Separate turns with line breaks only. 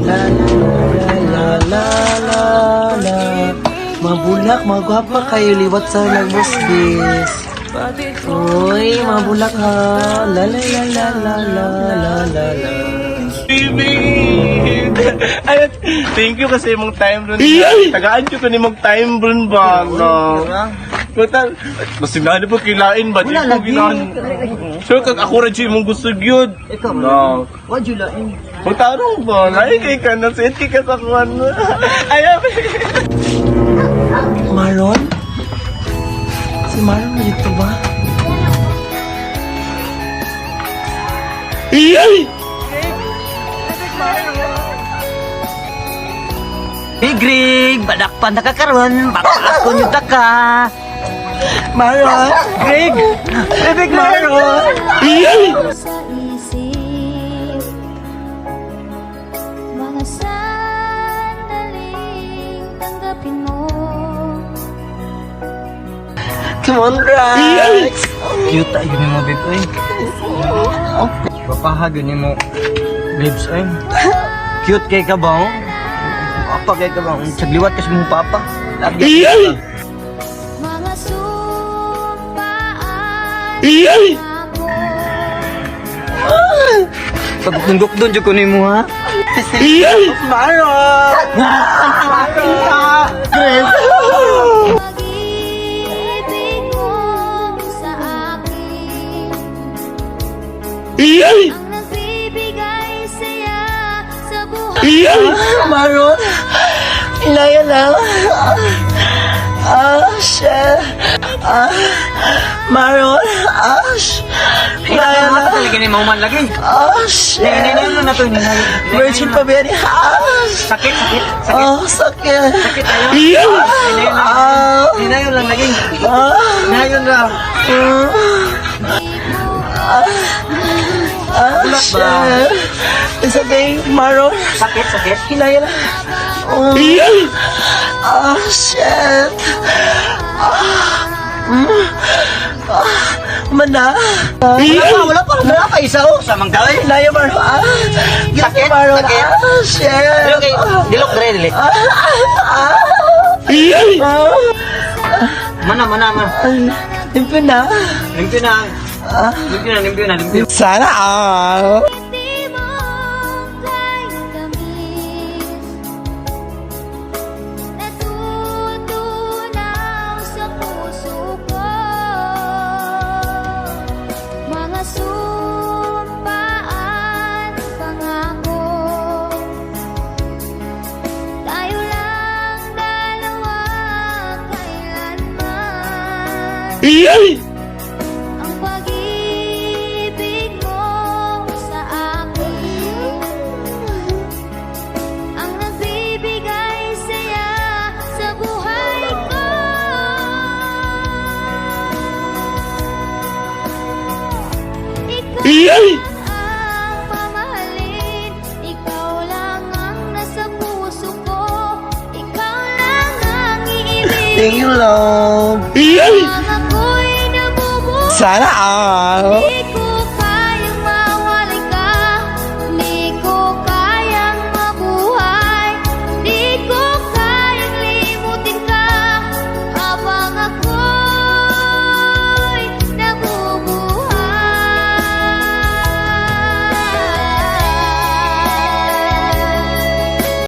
La la la la la la. Mabulak, magwapa kayo, liwat sa nagmusbis. Uy, mabulak ha. La la la la la la la la la.
Ay, thank you kasi mong time run. Tagaan ko ni mong time run ba? No. Total, mas sinali po kilain ba?
Wala lagi.
Sure, kag ako rin siya mong gusto yun.
Ikaw
No.
What you like?
Magtarong ba? Lahi kay ka na, set ka sa kuwan mo. Ayaw.
Maron? Si Maron dito ba?
Hey Greg, badakpan na ka karon, baka ako nyo ka.
Maron! Greg! Bebek Maron!
Sa isip, mga sandaling tanggapin mo.
Come on, Rex!
Cute tayo ni mo, babe, oy. Papahag ni mo, babes, oy. Cute kay ka ba, oh? Papa kay ka ba? Sagliwat kasi mong papa. Lagi ka.
Mga sumpaan
Pagtundok doon, dyan ko ni mo, ha?
Maron! Greg!
pag-ibig mo sa akin, ang nagbibigay saya sa buhay.
Maron! Inaya lang! Shit! Maron! Inaya lang!
Talaga ni mo man lagi.
Shit!
Ninayon na to, ninayon.
Virgin pa ba yan?
Sakit, sakit.
Sakit!
Sakit tayo. Ninayon lang lagi. Ninayon lang.
Shit! It's okay, Maron.
Sakit, sakit.
Hinaya lang. Shit. Mana?
Wala pa isa, oh. Sa manggalay.
Hinaya, Maron.
Sakit,
Maron.
sakit.
Shit.
Dilok, dre, dili. Mana.
Limpyo na.
Limpyo na.
Sana all.
Hindi mo kaya tamis, natutunaw sa puso ko. Mga sumpaan, pangako, tayo lang dalawa kailanman. Ang pag-ibig mo sa akin, ang nagbibigay saya sa buhay ko. Ikaw ang pamahalin, ikaw lang ang nasa puso ko, ikaw lang ang iibig.
Thank you, love.
Ang ako'y nabubuhay.
Sana all.